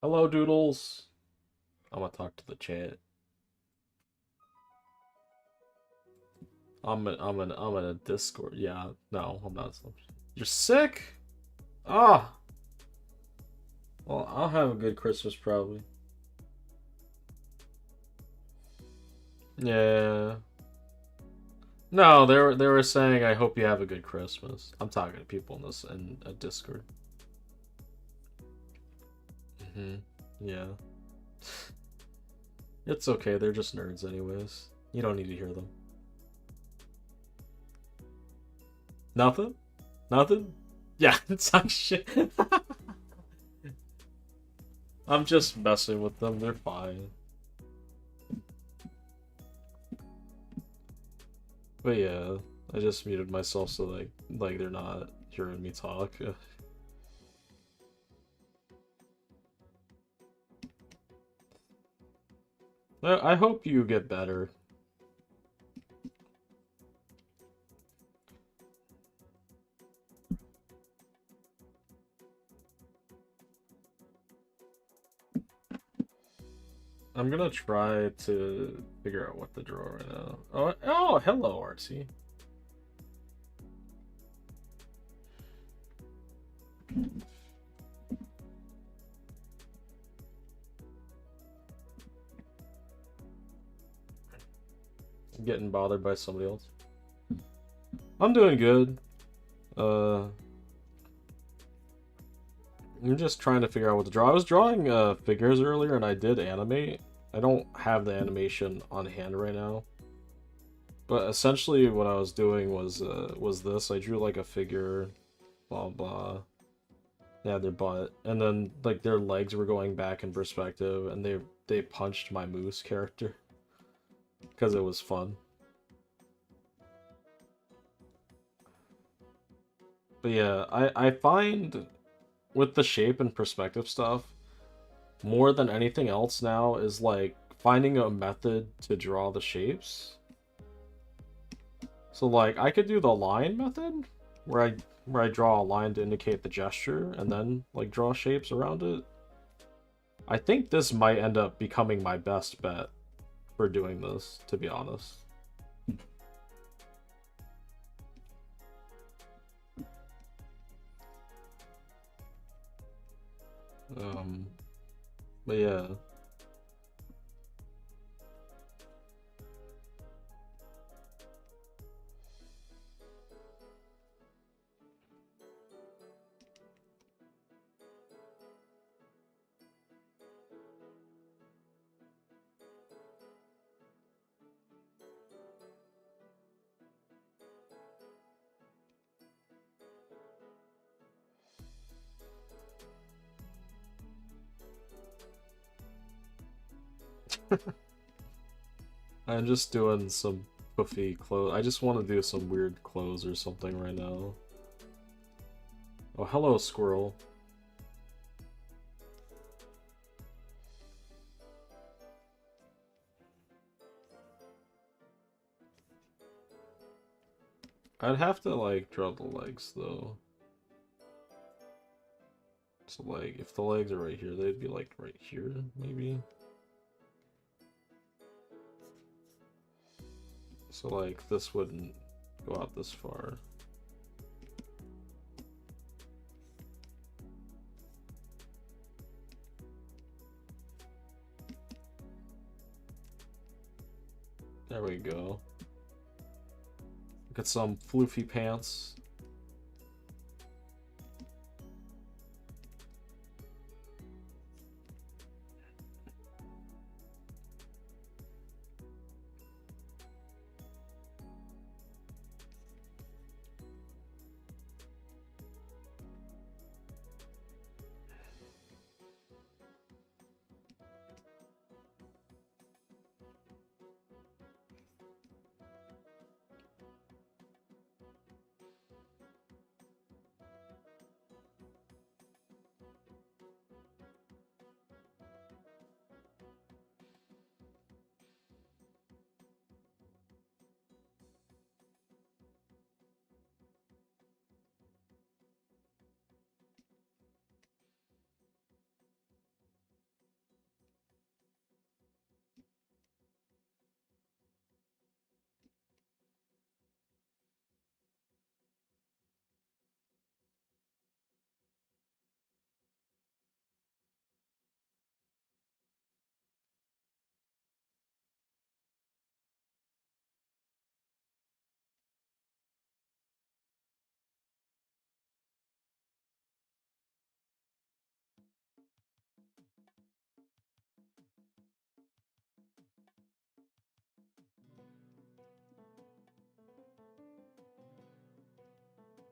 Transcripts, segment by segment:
Hello, Doodles. I'm gonna talk to the chat. I'm in a Discord. Yeah, no, I'm not. You're sick? Ah, well, I'll have a good Christmas probably. Yeah. No, they were saying I hope you have a good Christmas. I'm talking to people in this in a Discord. Yeah. It's okay. They're just nerds anyways. You don't need to hear them. Nothing? Nothing? Yeah, it's like shit. I'm just messing with them. They're fine. But yeah, I just muted myself so like they're not hearing me talk. I hope you get better. I'm gonna try to figure out what to draw right now. Oh, hello, Artsy. I'm getting bothered by somebody else. I'm doing good. I'm just trying to figure out what to draw. I was drawing figures earlier and I did animate. I don't have the animation on hand right now. But essentially what I was doing was this. I drew like a figure, blah blah. They had their butt, and then like their legs were going back in perspective, and they punched my moose character because it was fun. But yeah, I find with the shape and perspective stuff, more than anything else now is like finding a method to draw the shapes. So like I could do the line method where I draw a line to indicate the gesture and then like draw shapes around it. I think this might end up becoming my best bet for doing this, to be honest. Um, but yeah. I'm just doing some puffy clothes. I just want to do some weird clothes or something right now. Oh, hello, squirrel. I'd have to, like, draw the legs, though. So, like, if the legs are right here, they'd be, like, right here, maybe? So, like, this wouldn't go out this far. There we go. Get some floofy pants.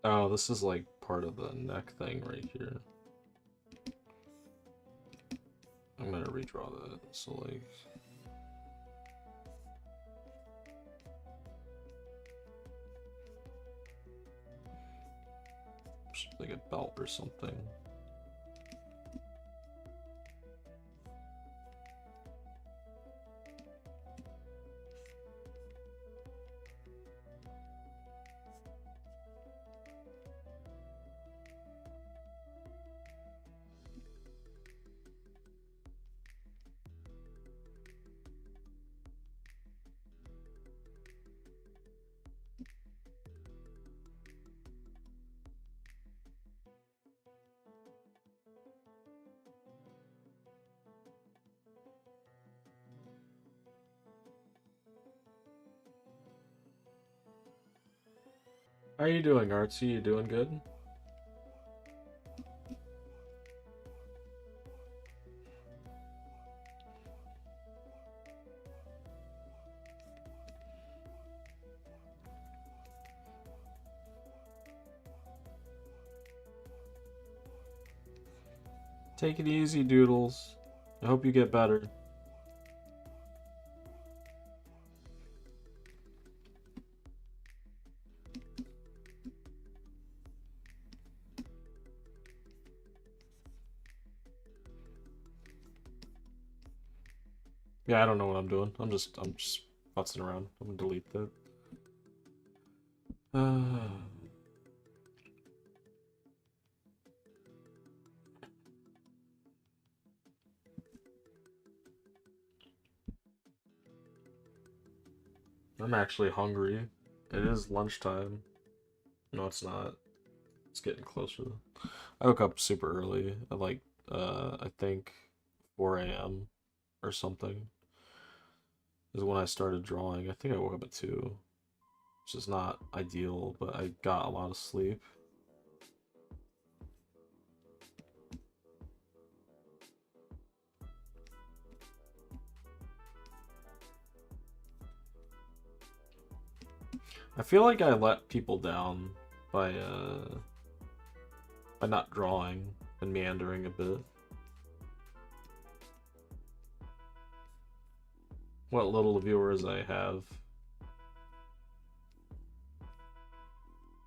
Oh, this is like part of the neck thing right here. I'm gonna redraw that. So like, like a belt or something. How are you doing, Artsy? You doing good? Take it easy, Doodles. I hope you get better. Yeah, I don't know what I'm doing. I'm just futzing around. I'm gonna delete that. I'm actually hungry. It is lunchtime. No, it's not. It's getting closer. I woke up super early at like I think 4 a.m. or something is when I started drawing. I think I woke up at 2, which is not ideal, but I got a lot of sleep. I feel like I let people down by not drawing and meandering a bit. What little viewers I have.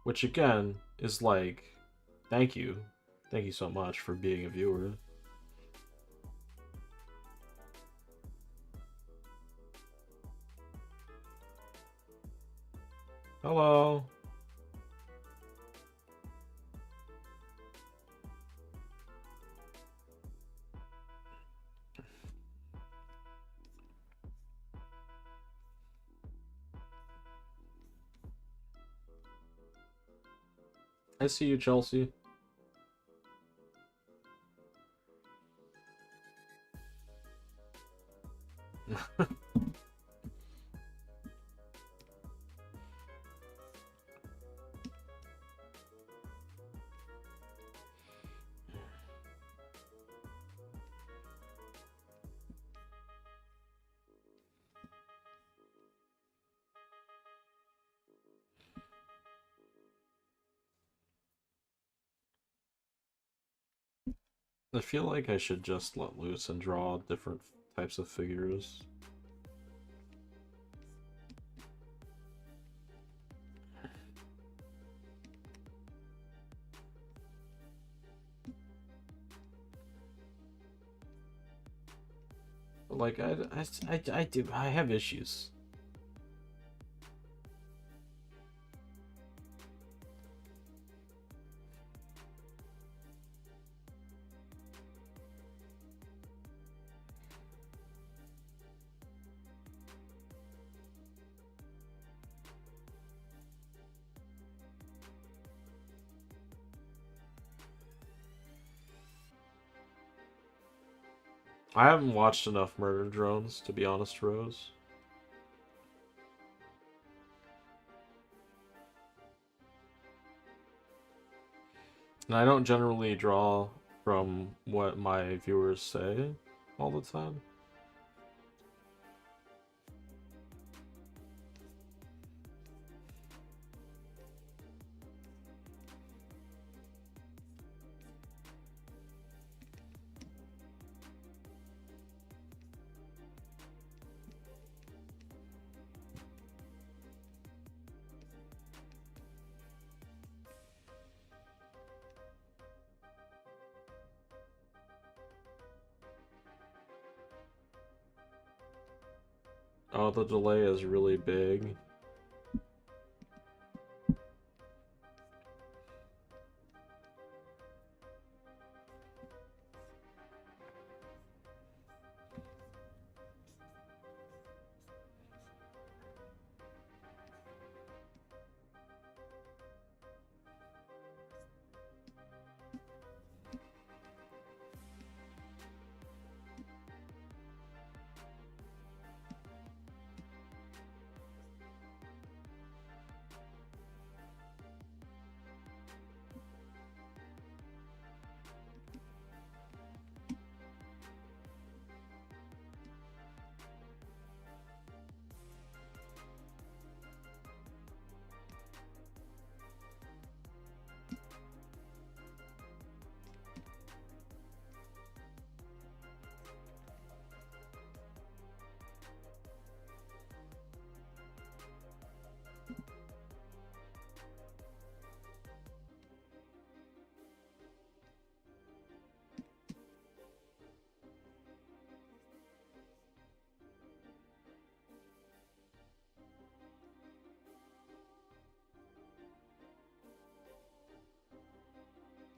Which again is like, thank you. Thank you so much for being a viewer. Hello. I see you, Chelsea. I feel like I should just let loose and draw different types of figures. But like, I have issues. I haven't watched enough Murder Drones, to be honest, Rose. And I don't generally draw from what my viewers say all the time. Oh, the delay is really big.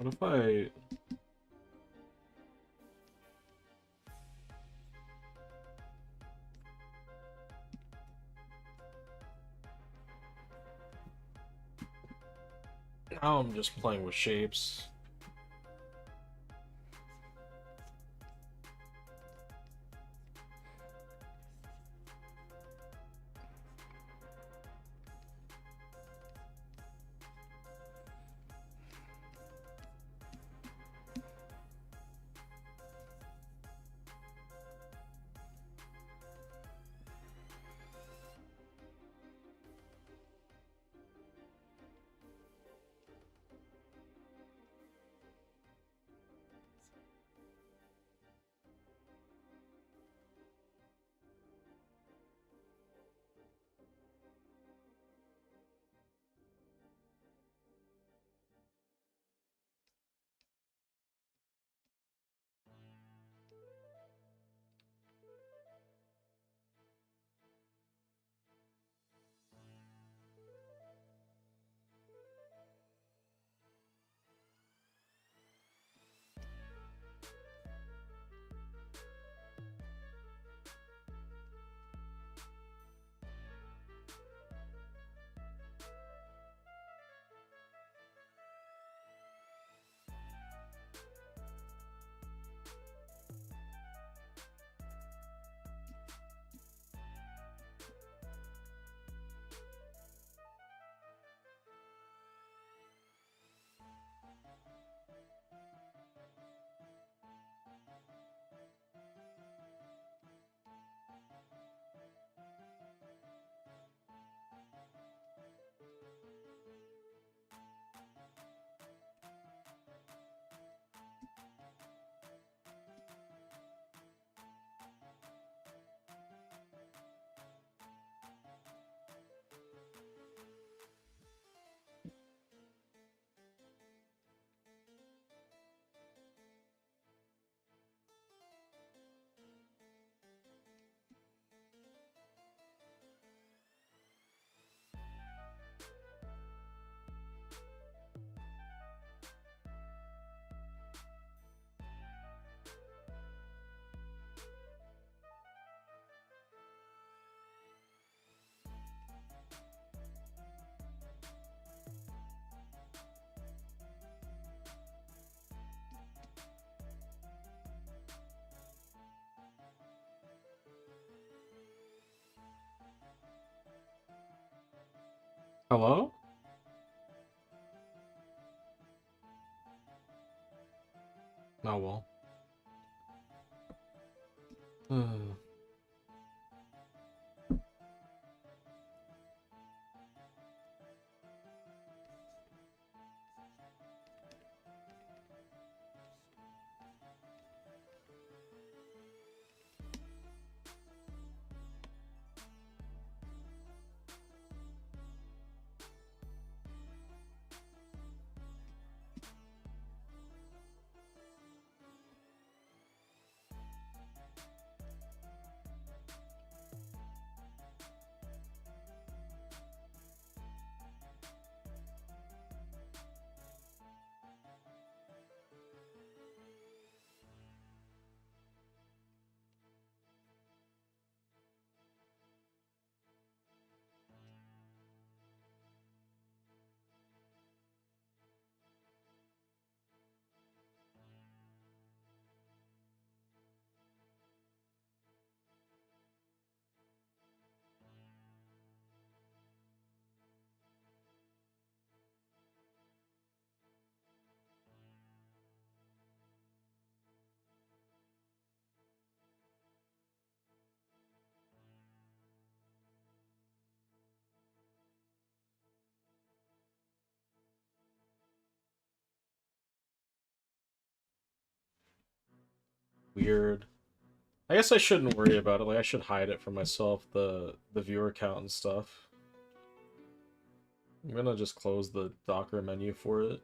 What if I... Now I'm just playing with shapes. Hello? Oh well. weird. I guess I shouldn't worry about it. Like I should hide it from myself, the viewer count and stuff. I'm gonna just close the Docker menu for it.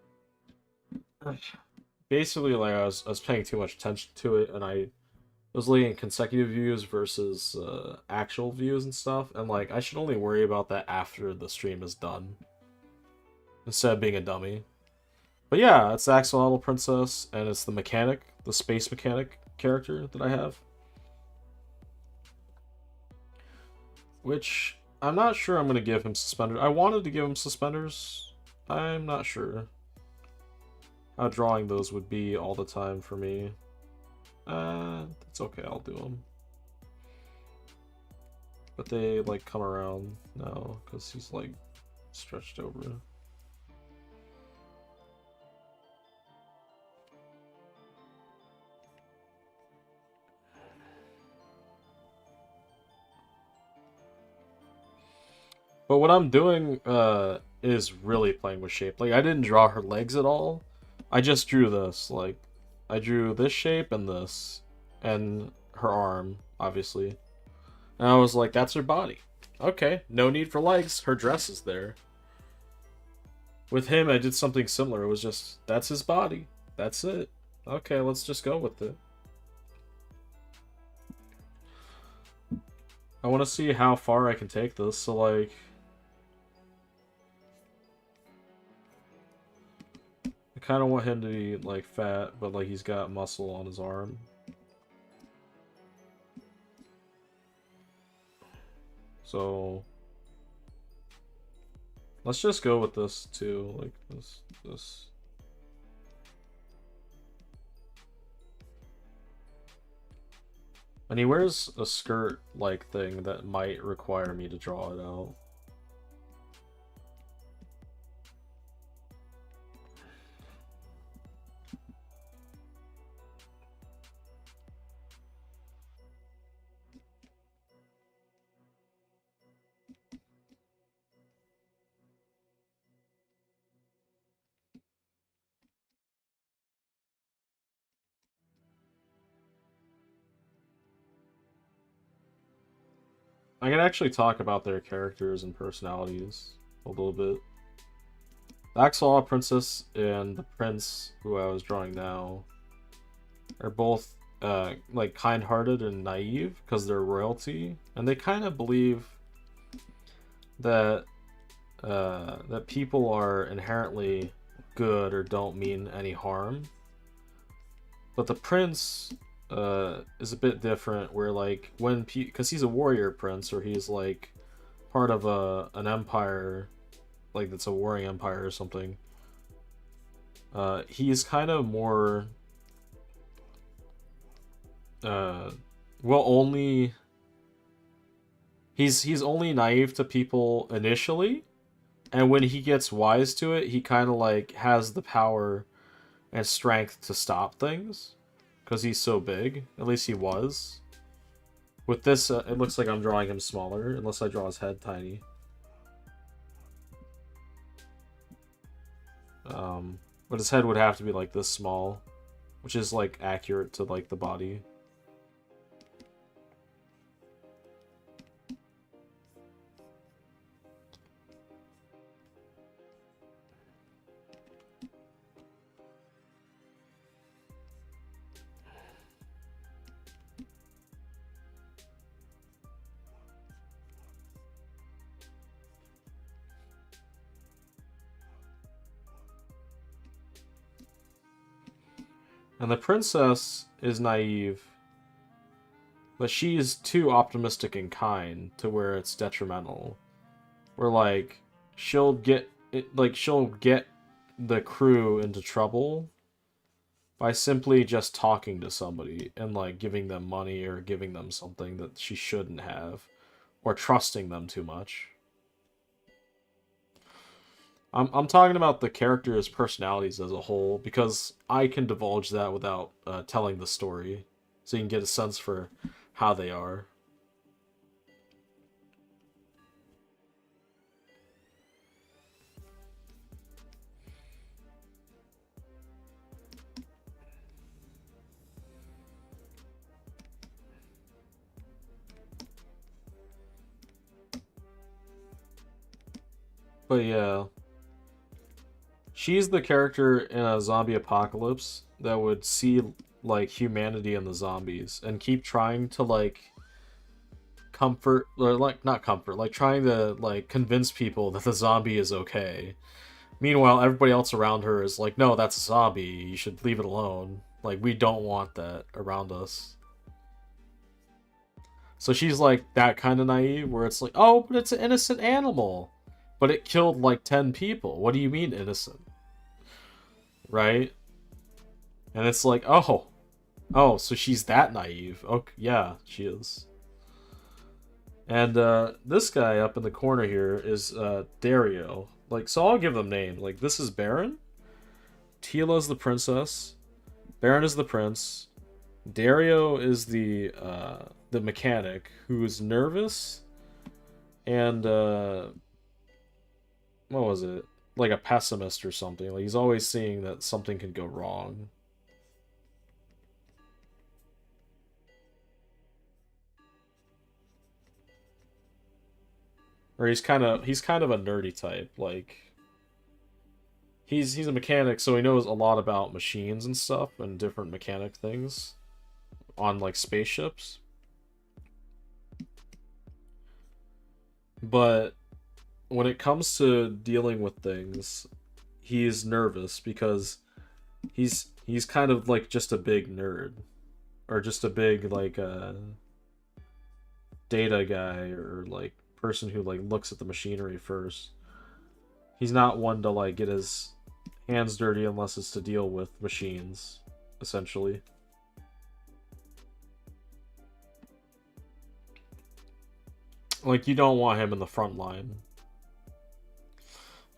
Basically, like I was paying too much attention to it, and I was looking at consecutive views versus actual views and stuff, and like I should only worry about that after the stream is done, instead of being a dummy. But yeah, it's the Axolotl Princess, and it's the mechanic, the space mechanic character that I have. Which, I'm not sure I'm going to give him suspenders. I wanted to give him suspenders. I'm not sure how drawing those would be all the time for me. It's okay, I'll do them. But they, like, come around now, because he's, like, stretched over. But what I'm doing is really playing with shape. Like, I didn't draw her legs at all. I just drew this. Like, I drew this shape and this. And her arm, obviously. And I was like, that's her body. Okay, no need for legs. Her dress is there. With him, I did something similar. It was just, that's his body. That's it. Okay, let's just go with it. I want to see how far I can take this. So, like... I kind of want him to be, like, fat, but, like, he's got muscle on his arm. So... let's just go with this, too. Like, this. And he wears a skirt-like thing that might require me to draw it out. I can actually talk about their characters and personalities a little bit. The Axolotl Princess and the Prince, who I was drawing now, are both like kind-hearted and naive because they're royalty, and they kind of believe that that people are inherently good or don't mean any harm. But the prince is a bit different, where like when because he's a warrior prince, or he's like part of an empire, like that's a warring empire or something. He's kind of more well, only he's only naive to people initially, and when he gets wise to it, he kind of like has the power and strength to stop things because he's so big. At least he was. With this, it looks like I'm drawing him smaller, unless I draw his head tiny. But his head would have to be like this small, which is like accurate to like the body. And the princess is naive, but she is too optimistic and kind to where it's detrimental. Where like she'll get the crew into trouble by simply just talking to somebody and like giving them money or giving them something that she shouldn't have, or trusting them too much. I'm talking about the characters' personalities as a whole, because I can divulge that without telling the story, so you can get a sense for how they are. But yeah, she's the character in a zombie apocalypse that would see like humanity in the zombies and keep trying to like comfort, or like not comfort, like trying to like convince people that the zombie is okay. Meanwhile, everybody else around her is like, no, that's a zombie. You should leave it alone. Like, we don't want that around us. So she's like that kind of naive where it's like, oh, but it's an innocent animal. But it killed like 10 people. What do you mean innocent? Right? And it's like, oh. Oh, so she's that naive. Okay, yeah, she is. And this guy up in the corner here is Dario. Like, so I'll give them names. Like, this is Baron. Tila's the princess. Baron is the prince. Dario is the mechanic who is nervous and what was it? Like a pessimist or something. Like he's always seeing that something could go wrong. Or he's kind of a nerdy type. Like he's a mechanic, so he knows a lot about machines and stuff and different mechanic things on like spaceships. But when it comes to dealing with things, he's nervous because he's kind of like just a big nerd or just a big like data guy or like person who like looks at the machinery first. He's not one to like get his hands dirty unless it's to deal with machines, essentially. Like you don't want him in the front line.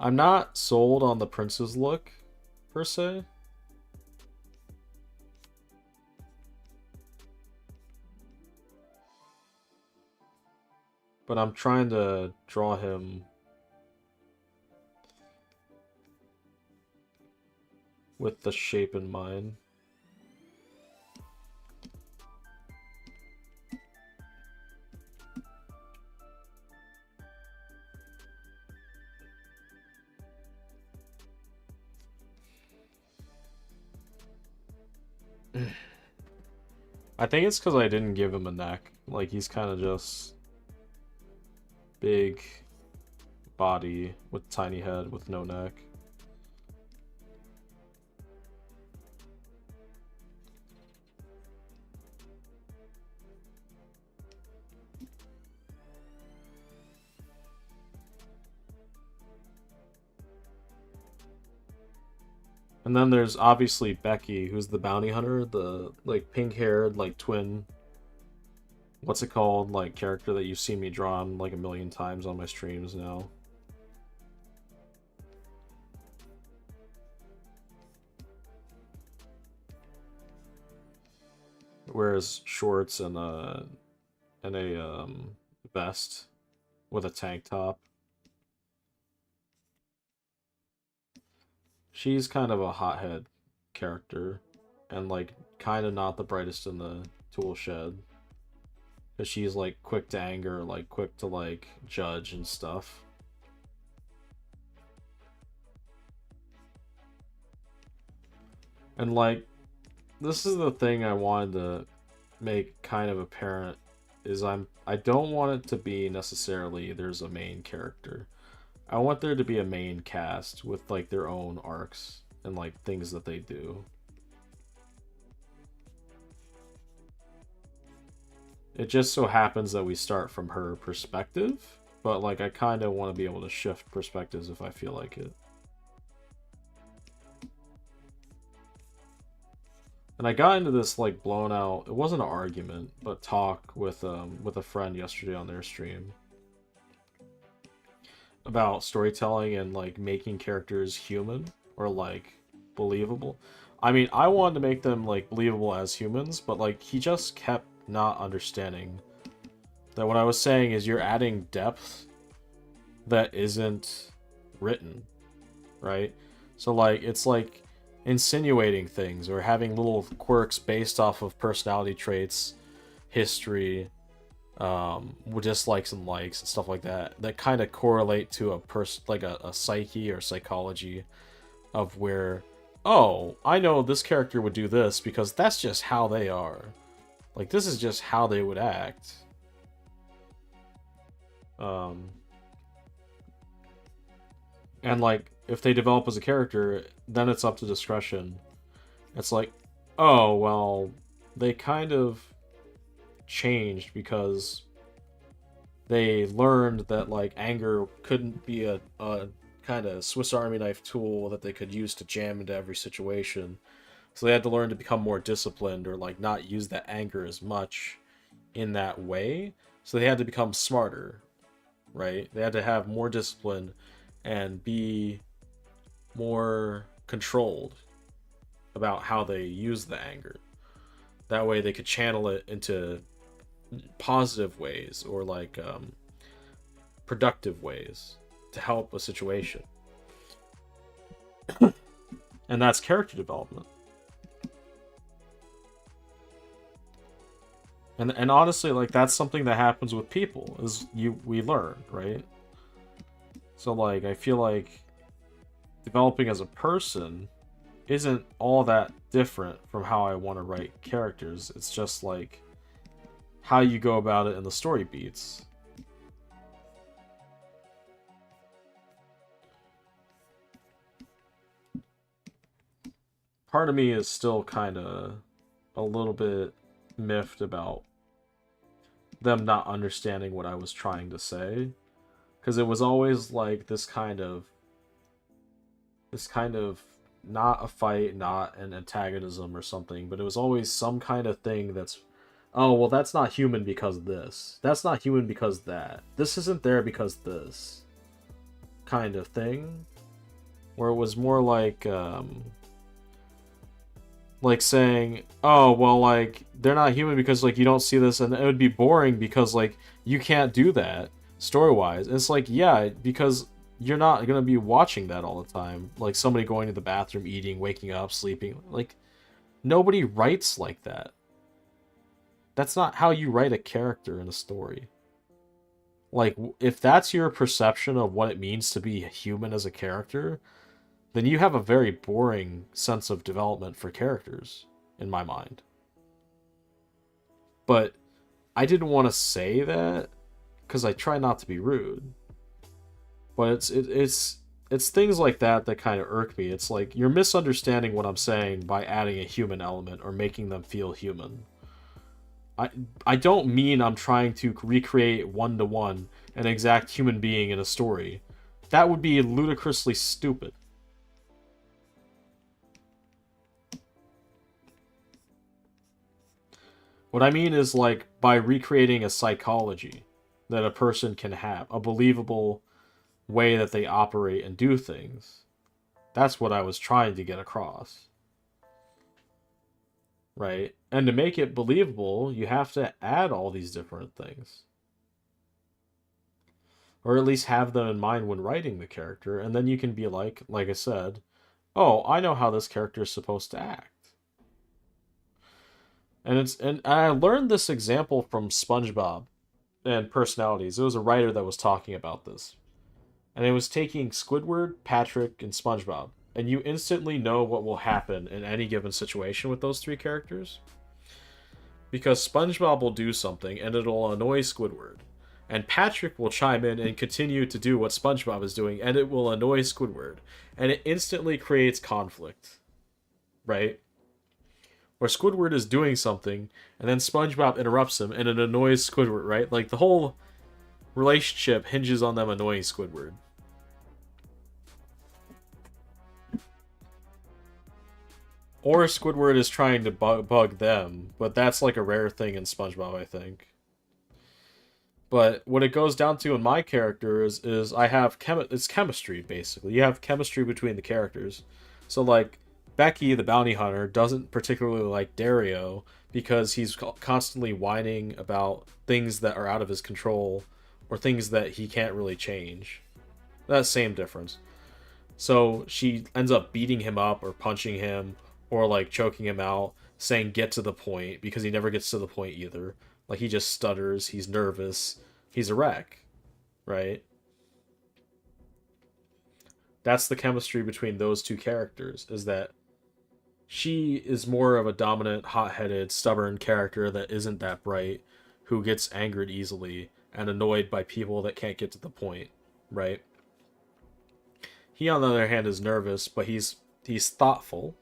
I'm not sold on the prince's look, per se. But I'm trying to draw him with the shape in mind. I think it's because I didn't give him a neck. Like, he's kind of just big body with tiny head with no neck. And then there's obviously Becky, who's the bounty hunter, the like pink-haired like twin, what's it called, like character that you've seen me draw on like a million times on my streams now. Wears shorts and a vest with a tank top. She's kind of a hothead character and like kind of not the brightest in the tool shed. Because she's like quick to anger, like quick to like judge and stuff. And like, this is the thing I wanted to make kind of apparent is I don't want it to be necessarily there's a main character. I want there to be a main cast with like their own arcs and like things that they do. It just so happens that we start from her perspective, but like I kind of want to be able to shift perspectives if I feel like it. And I got into this like blown out, it wasn't an argument, but talk with a friend yesterday on their stream about storytelling and like making characters human or like believable. I mean, I wanted to make them like believable as humans, but like he just kept not understanding that what I was saying is you're adding depth that isn't written, right? So like it's like insinuating things or having little quirks based off of personality traits, history, with dislikes and likes and stuff like that, that kind of correlate to a person, like a psyche or psychology of where, oh, I know this character would do this because that's just how they are. Like, this is just how they would act. And like, if they develop as a character, then it's up to discretion. It's like, oh, well, they kind of changed because they learned that like anger couldn't be a kind of Swiss Army knife tool that they could use to jam into every situation. So they had to learn to become more disciplined or like not use that anger as much in that way. So they had to become smarter, right? They had to have more discipline and be more controlled about how they use the anger. That way they could channel it into positive ways or like productive ways to help a situation. And that's character development. And honestly, like, that's something that happens with people, is we learn, right? So like, I feel like developing as a person isn't all that different from how I want to write characters. It's just like how you go about it in the story beats. Part of me is still kind of a little bit miffed about them not understanding what I was trying to say, because it was always like this kind of not a fight, not an antagonism or something, but it was always some kind of thing that's, oh, well, that's not human because this. That's not human because that. This isn't there because this. Kind of thing. Where it was more like saying, oh, well, like, they're not human because, like, you don't see this, and it would be boring because, like, you can't do that story-wise. And it's like, yeah, because you're not going to be watching that all the time. Like, somebody going to the bathroom, eating, waking up, sleeping. Like, nobody writes like that. That's not how you write a character in a story. Like, if that's your perception of what it means to be human as a character, then you have a very boring sense of development for characters, in my mind. But I didn't want to say that, because I try not to be rude. But it's things like that that kind of irk me. It's like, you're misunderstanding what I'm saying by adding a human element or making them feel human. I don't mean I'm trying to recreate one-to-one an exact human being in a story. That would be ludicrously stupid. What I mean is, like, by recreating a psychology that a person can have, a believable way that they operate and do things. That's what I was trying to get across. Right? And to make it believable, you have to add all these different things. Or at least have them in mind when writing the character, and then you can be like I said, oh, I know how this character is supposed to act. And I learned this example from SpongeBob and personalities. It was a writer that was talking about this. And it was taking Squidward, Patrick, and SpongeBob. And you instantly know what will happen in any given situation with those three characters. Because SpongeBob will do something and it'll annoy Squidward. And Patrick will chime in and continue to do what SpongeBob is doing and it will annoy Squidward. And it instantly creates conflict. Right? Where Squidward is doing something and then SpongeBob interrupts him and it annoys Squidward, right? Like, the whole relationship hinges on them annoying Squidward. Or Squidward is trying to bug them, but that's like a rare thing in SpongeBob, I think. But what it goes down to in my characters is I have it's chemistry, basically. You have chemistry between the characters. So, like, Becky, the bounty hunter, doesn't particularly like Dario because he's constantly whining about things that are out of his control or things that he can't really change. That same difference. So she ends up beating him up or punching him or like choking him out, saying get to the point, because he never gets to the point either. Like, he just stutters, he's nervous, he's a wreck, right? That's the chemistry between those two characters, is that she is more of a dominant, hot-headed, stubborn character that isn't that bright, who gets angered easily and annoyed by people that can't get to the point, right? He, on the other hand, is nervous, but he's thoughtful,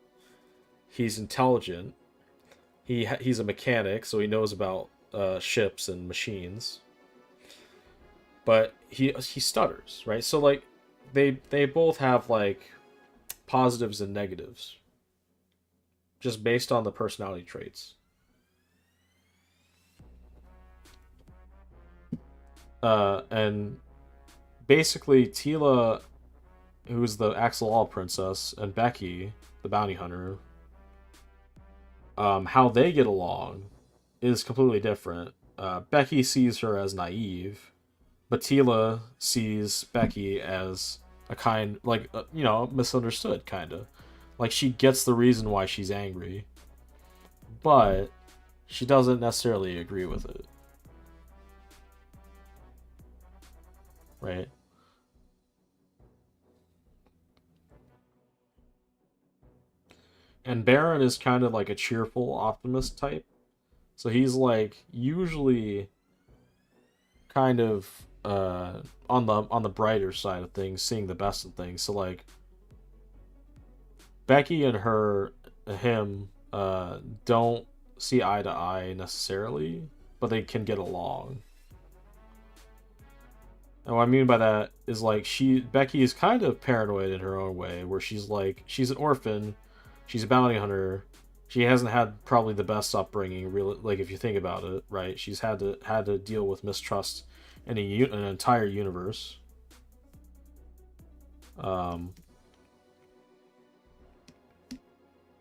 he's intelligent, he's a mechanic, so he knows about ships and machines, but he stutters, right? So like they both have like positives and negatives, just based on the personality traits. And basically, Tila, who's the Axel All princess, and Becky, the bounty hunter, how they get along is completely different. Becky sees her as naive, but Tila sees Becky as a kind, like, misunderstood, kind of. Like, she gets the reason why she's angry, but she doesn't necessarily agree with it. Right? And Baron is kind of like a cheerful optimist type. So he's like usually kind of on the brighter side of things, seeing the best of things. So like Becky and him don't see eye to eye necessarily, but they can get along. And what I mean by that is like Becky is kind of paranoid in her own way, where she's like she's an orphan, she's a bounty hunter, she hasn't had probably the best upbringing, really. Like if you think about it, right? She's had to deal with mistrust in an entire universe. Um,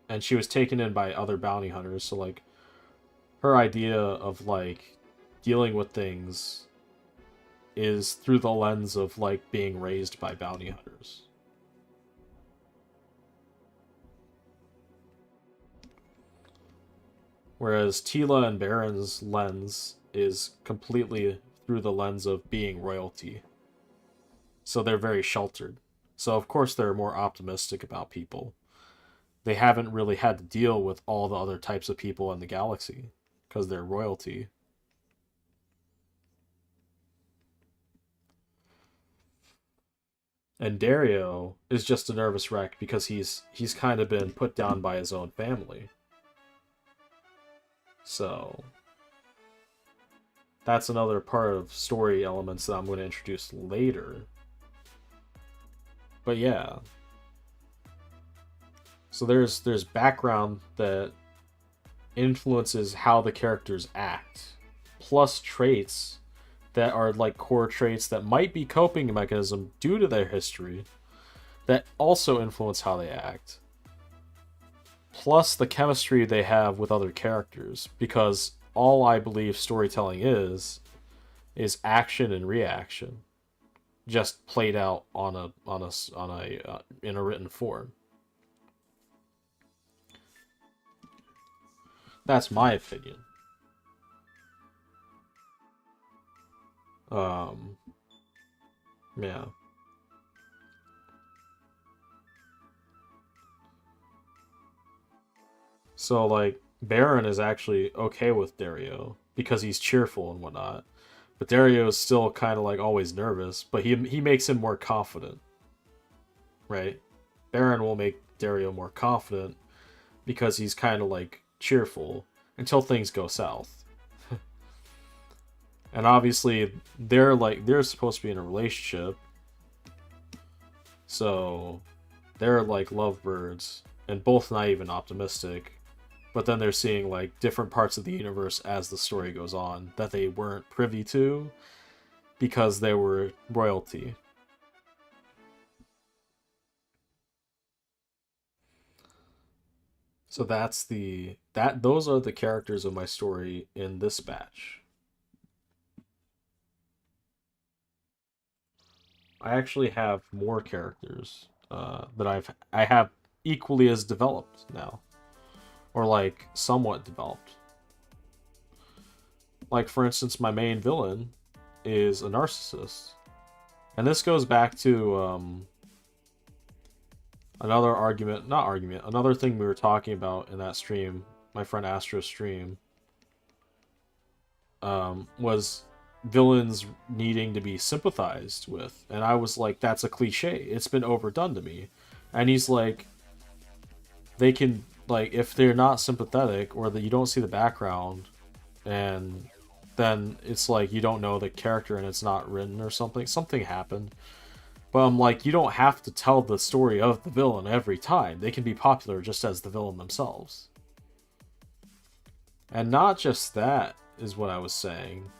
and she was taken in by other bounty hunters, so like her idea of like dealing with things is through the lens of like being raised by bounty hunters. Whereas Tila and Baron's lens is completely through the lens of being royalty. So they're very sheltered. So of course they're more optimistic about people. They haven't really had to deal with all the other types of people in the galaxy because they're royalty. And Dario is just a nervous wreck because he's kind of been put down by his own family. So that's another part of story elements that I'm going to introduce later. But yeah. So there's background that influences how the characters act, plus traits that are like core traits that might be coping mechanism due to their history that also influence how they act. Plus the chemistry they have with other characters, because all I believe storytelling is action and reaction, just played out in a written form. That's my opinion. Um, yeah. So like Baron is actually okay with Dario because he's cheerful and whatnot. But Dario is still kind of like always nervous, but he makes him more confident, right? Baron will make Dario more confident because he's kind of like cheerful until things go south. And obviously they're supposed to be in a relationship. So they're like lovebirds and both naive and optimistic. But then they're seeing like different parts of the universe as the story goes on that they weren't privy to because they were royalty. So those are the characters of my story in this batch. I actually have more characters that I have equally as developed now, or like somewhat developed. Like, for instance, my main villain is a narcissist. And this goes back to another thing we were talking about in that stream, my friend Astro's stream, was villains needing to be sympathized with. And I was like, that's a cliche. It's been overdone to me. And he's like, they can, like, if they're not sympathetic or that you don't see the background, and then it's like you don't know the character and it's not written or something. Something happened. But I'm like, you don't have to tell the story of the villain every time. They can be popular just as the villain themselves. And not just that is what I was saying.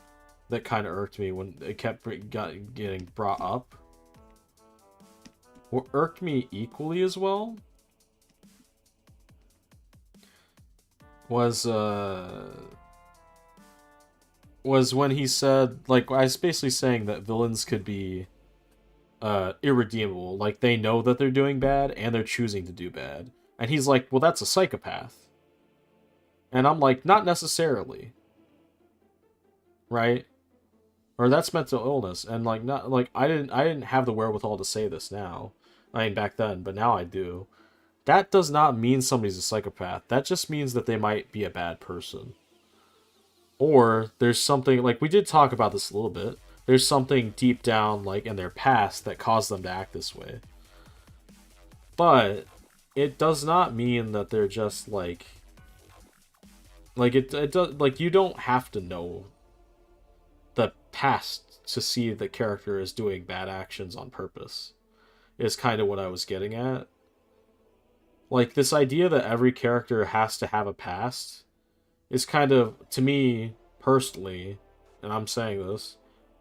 That kind of irked me when it kept getting brought up. What irked me equally as well was when he said, like, I was basically saying that villains could be irredeemable. Like, they know that they're doing bad and they're choosing to do bad. And he's like, well, that's a psychopath. And I'm like, not necessarily. Right? Or that's mental illness. And like, not like, I didn't have the wherewithal to say this now. I mean, back then, but now I do. That does not mean somebody's a psychopath. That just means that they might be a bad person. Or there's something, like, we did talk about this a little bit. There's something deep down, like, in their past that caused them to act this way. But it does not mean that they're just, like it does, like, you don't have to know the past to see the character is doing bad actions on purpose, is kind of what I was getting at. Like, this idea that every character has to have a past is kind of, to me, personally, and I'm saying this,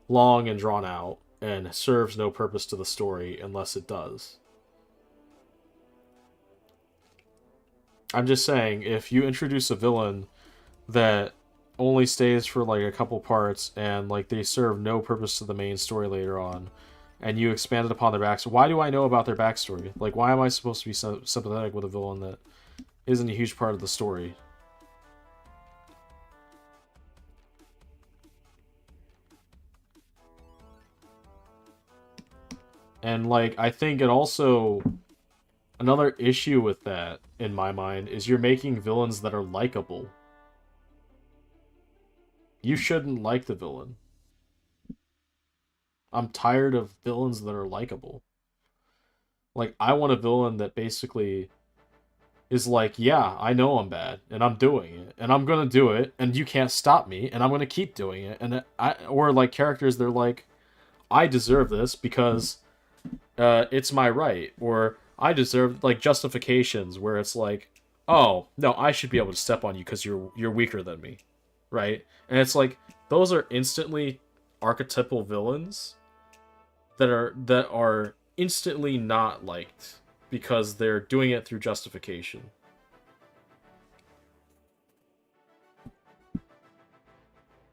long and drawn out, and serves no purpose to the story unless it does. I'm just saying, if you introduce a villain that only stays for, like, a couple parts, and, like, they serve no purpose to the main story later on, and you expanded upon their backstory, why do I know about their backstory? Like, why am I supposed to be sympathetic with a villain that isn't a huge part of the story? And, like, I think it also... Another issue with that, in my mind, is you're making villains that are likable. You shouldn't like the villain. I'm tired of villains that are likable. Like, I want a villain that basically is like, yeah, I know I'm bad, and I'm doing it, and I'm gonna do it, and you can't stop me, and I'm gonna keep doing it, and or like characters, they're like, I deserve this because it's my right, or I deserve, like, justifications where it's like, oh no, I should be able to step on you because you're weaker than me, right? And it's like, those are instantly archetypal villains that are instantly not liked because they're doing it through justification.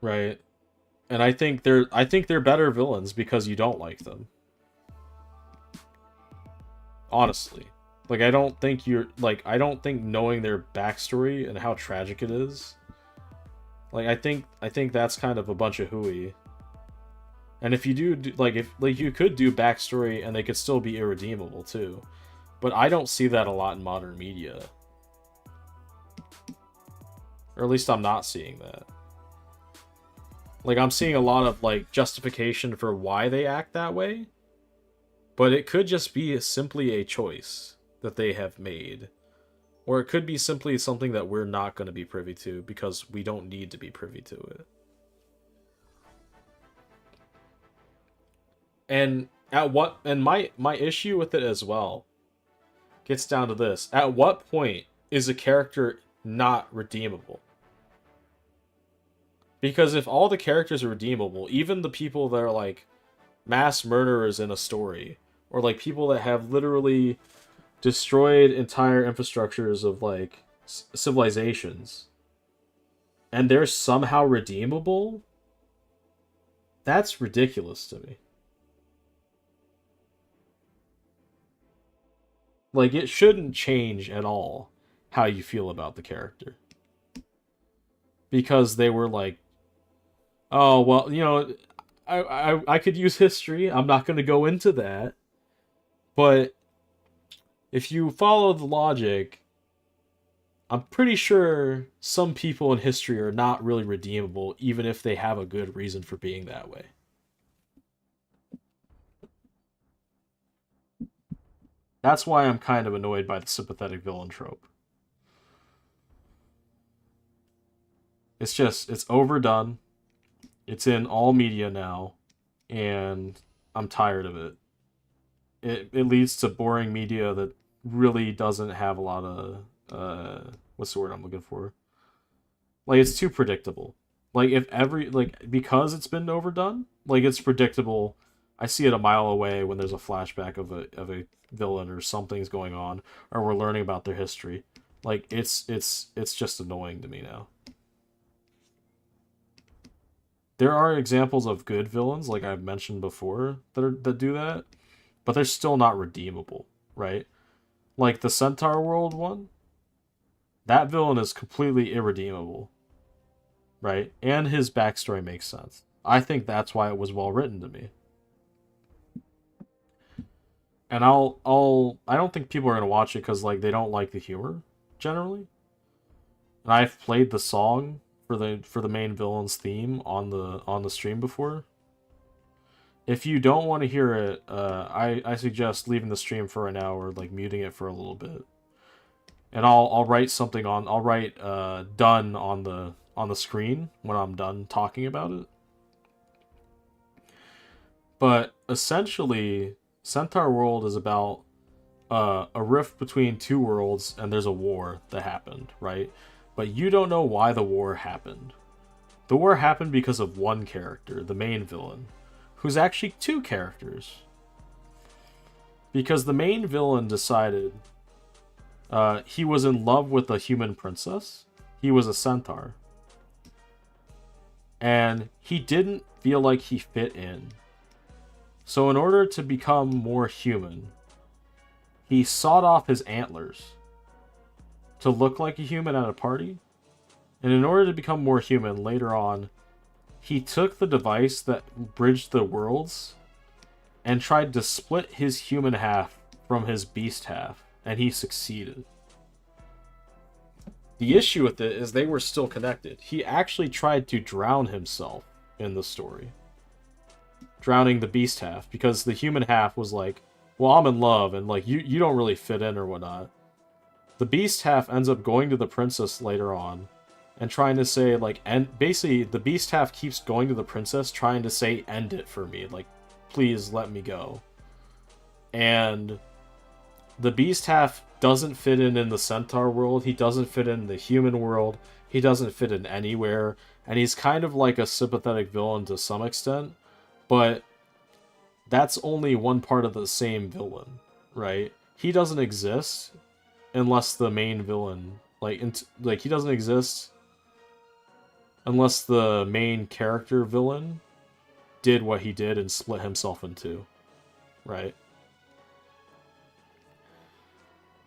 Right. And I think they're better villains because you don't like them. Honestly. Like, I don't think I don't think knowing their backstory and how tragic it is, like, I think that's kind of a bunch of hooey. And if you do, like, if, like, you could do backstory and they could still be irredeemable too. But I don't see that a lot in modern media. Or at least I'm not seeing that. Like, I'm seeing a lot of, like, justification for why they act that way. But it could just be simply a choice that they have made. Or it could be simply something that we're not going to be privy to because we don't need to be privy to it. And my issue with it as well gets down to this. At what point is a character not redeemable? Because if all the characters are redeemable, even the people that are, like, mass murderers in a story, or, like, people that have literally destroyed entire infrastructures of, like, civilizations, and they're somehow redeemable, that's ridiculous to me. Like, it shouldn't change at all how you feel about the character. Because they were, like, Oh well, I could use history. I'm not going to go into that, but if you follow the logic, I'm pretty sure some people in history are not really redeemable, even if they have a good reason for being that way. That's why I'm kind of annoyed by the sympathetic villain trope. It's overdone. It's in all media now, and I'm tired of it. It leads to boring media that really doesn't have a lot of what's the word I'm looking for? Like it's too predictable. Like if every like because it's been overdone, like it's predictable. I see it a mile away when there's a flashback of a villain or something's going on or we're learning about their history. Like it's just annoying to me now. There are examples of good villains, like I've mentioned before, that do that, but they're still not redeemable, right? Like the Centaur World one, that villain is completely irredeemable, right? And his backstory makes sense. I think that's why it was well written to me. And I don't think people are gonna watch it because like they don't like the humor generally. And I've played the song for the main villain's theme on the stream before. If you don't want to hear it, I suggest leaving the stream for an hour, like muting it for a little bit, and I'll write something on. I'll write done on the screen when I'm done talking about it. But essentially, Centaur World is about a rift between two worlds, and there's a war that happened, right? But you don't know why the war happened. The war happened because of one character, the main villain, who's actually two characters. Because the main villain decided he was in love with a human princess. He was a centaur. And he didn't feel like he fit in. So in order to become more human, he sawed off his antlers to look like a human at a party. And in order to become more human later on, he took the device that bridged the worlds and tried to split his human half from his beast half, and he succeeded. The issue with it is they were still connected. He actually tried to drown himself in the story, drowning the beast half, because the human half was like, well, I'm in love, and like you don't really fit in or whatnot. The beast half ends up going to the princess later on and trying to say like, and basically the beast half keeps going to the princess trying to say end it for me, like please let me go. And the beast half doesn't fit in the centaur world, he doesn't fit in the human world, he doesn't fit in anywhere, and he's kind of like a sympathetic villain to some extent, but that's only one part of the same villain, right? He doesn't exist unless the main villain like he doesn't exist unless the main character villain did what he did and split himself in two, right?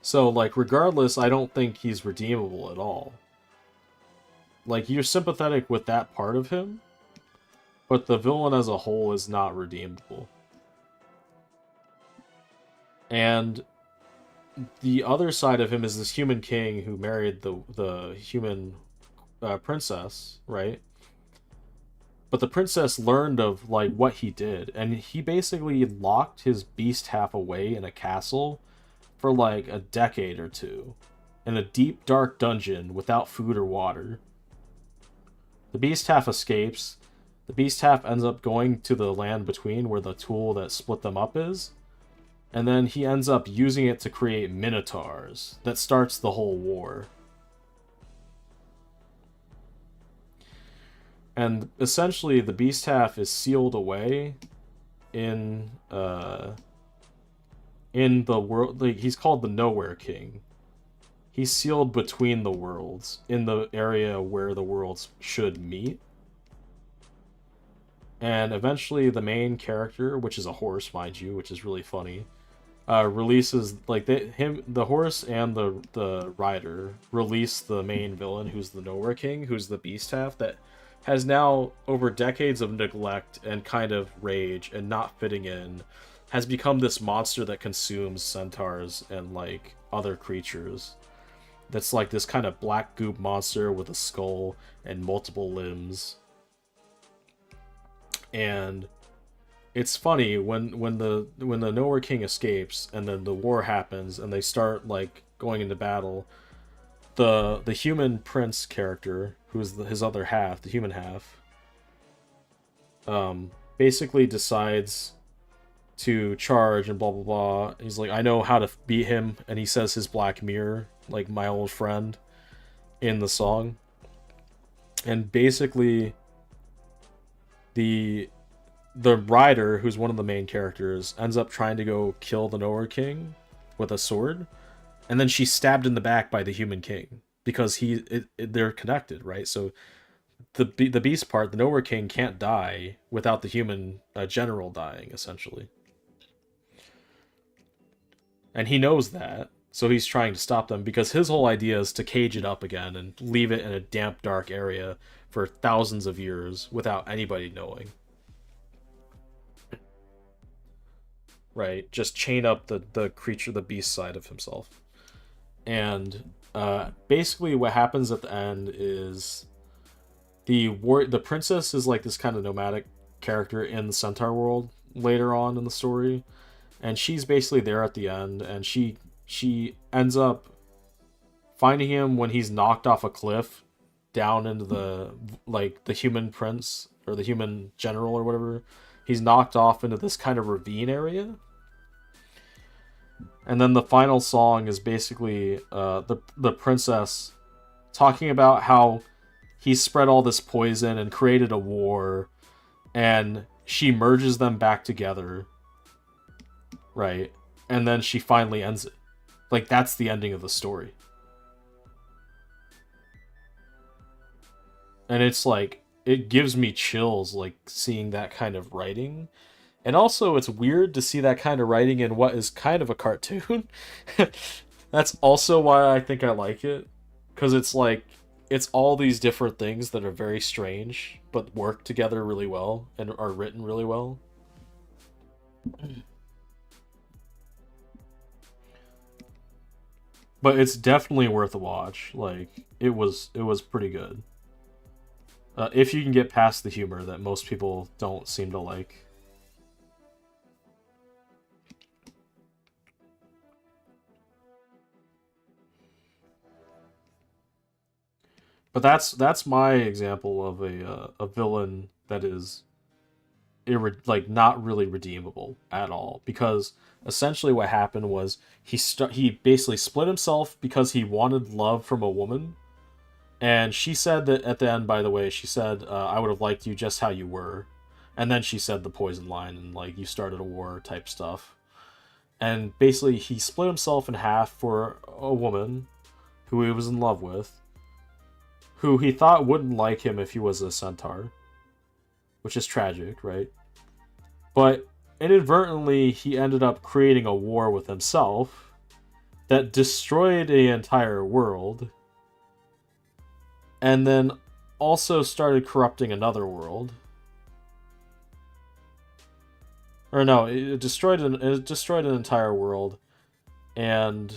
So like regardless, I don't think he's redeemable at all. Like you're sympathetic with that part of him, but the villain as a whole is not redeemable. And the other side of him is this human king who married the human princess, right? But the princess learned of like what he did, and he basically locked his beast half away in a castle for like a decade or two, in a deep dark dungeon without food or water. The beast half escapes. The beast half ends up going to the land between where the tool that split them up is, and then he ends up using it to create minotaurs that starts the whole war. And essentially the beast half is sealed away in the world, like he's called the Nowhere King. He's sealed between the worlds in the area where the worlds should meet. And eventually the main character, which is a horse, mind you, which is really funny, releases like the horse and the rider release the main villain, who's the Nowhere King, who's the beast half that has now, over decades of neglect and kind of rage and not fitting in, has become this monster that consumes centaurs and like other creatures. That's like this kind of black goop monster with a skull and multiple limbs. And it's funny when the Nowhere King escapes and then the war happens and they start like going into battle. The human prince character, who's his other half, the human half, basically decides to charge and blah blah blah. He's like, I know how to beat him, and he says his black mirror, like my old friend, in the song. And basically, the the rider, who's one of the main characters, ends up trying to go kill the Nowhere King with a sword, and then she's stabbed in the back by the Human King because they're connected, right? So the beast part, the Nowhere King can't die without the human general dying, essentially, and he knows that. So he's trying to stop them because his whole idea is to cage it up again and leave it in a damp, dark area for thousands of years without anybody knowing. Right? Just chain up the creature, the beast side of himself. And basically, what happens at the end is the princess is like this kind of nomadic character in the Centaur world later on in the story, and she's basically there at the end, and she ends up finding him when he's knocked off a cliff down into the human prince or the human general or whatever. He's knocked off into this kind of ravine area. And then the final song is basically the princess talking about how he spread all this poison and created a war, and she merges them back together, right? And then she finally ends it. Like, that's the ending of the story. And it's like, it gives me chills, like, seeing that kind of writing. And also, it's weird to see that kind of writing in what is kind of a cartoon. That's also why I think I like it. Because it's like, it's all these different things that are very strange, but work together really well and are written really well. But it's definitely worth a watch. Like, it was pretty good. If you can get past the humor that most people don't seem to like. But that's my example of a villain that is like not really redeemable at all, because essentially what happened was he basically split himself because he wanted love from a woman, and she said that at the end, by the way, she said, I would have liked you just how you were, and then she said the poison line and like you started a war type stuff, and basically he split himself in half for a woman who he was in love with, who he thought wouldn't like him if he was a centaur, which is tragic, right? But inadvertently, he ended up creating a war with himself that destroyed the entire world, and then also started corrupting another world. Or no, it destroyed an entire world, and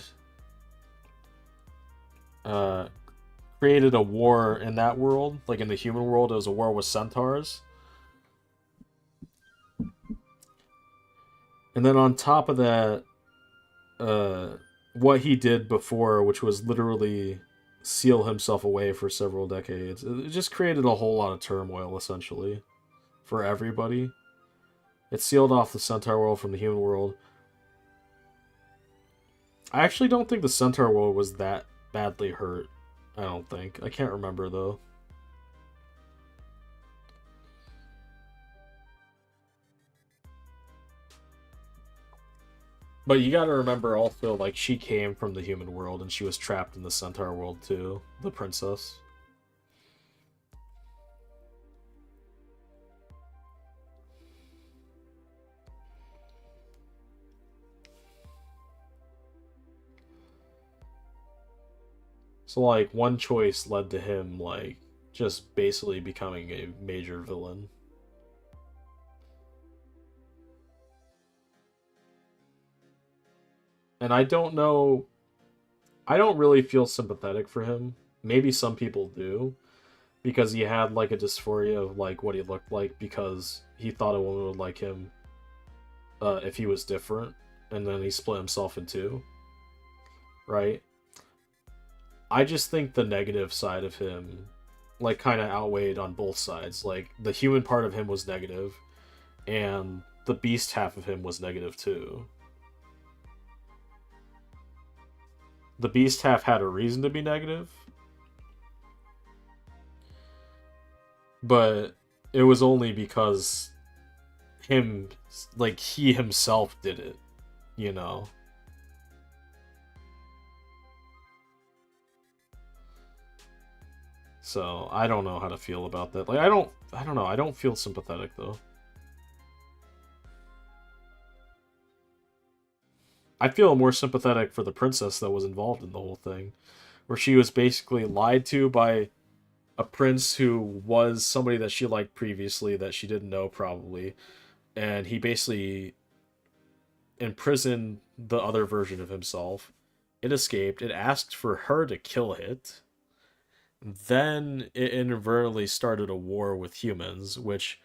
uh, created a war in that world. Like in the human world, it was a war with centaurs. And then on top of that, uh, what he did before, which was literally seal himself away for several decades, it just created a whole lot of turmoil, essentially, for everybody. It sealed off the Centaur world from the human world. I actually don't think the Centaur world was that badly hurt. I don't think. I can't remember, though. But you gotta remember also, like, she came from the human world and she was trapped in the Centaur world too, the princess. So, like, one choice led to him, like, just basically becoming a major villain. And I don't know, I don't really feel sympathetic for him. Maybe some people do, because he had like a dysphoria of like what he looked like because he thought a woman would like him if he was different, and then he split himself in two, right? I just think the negative side of him like kind of outweighed on both sides. Like the human part of him was negative, and the beast half of him was negative too. The beast half had a reason to be negative, but it was only because him, like he himself did it, you know. So I don't know how to feel about that. Like I don't know. I don't feel sympathetic though. I feel more sympathetic for the princess that was involved in the whole thing, where she was basically lied to by a prince who was somebody that she liked previously that she didn't know probably, and he basically imprisoned the other version of himself. It escaped. It asked for her to kill it. Then it inadvertently started a war with humans, which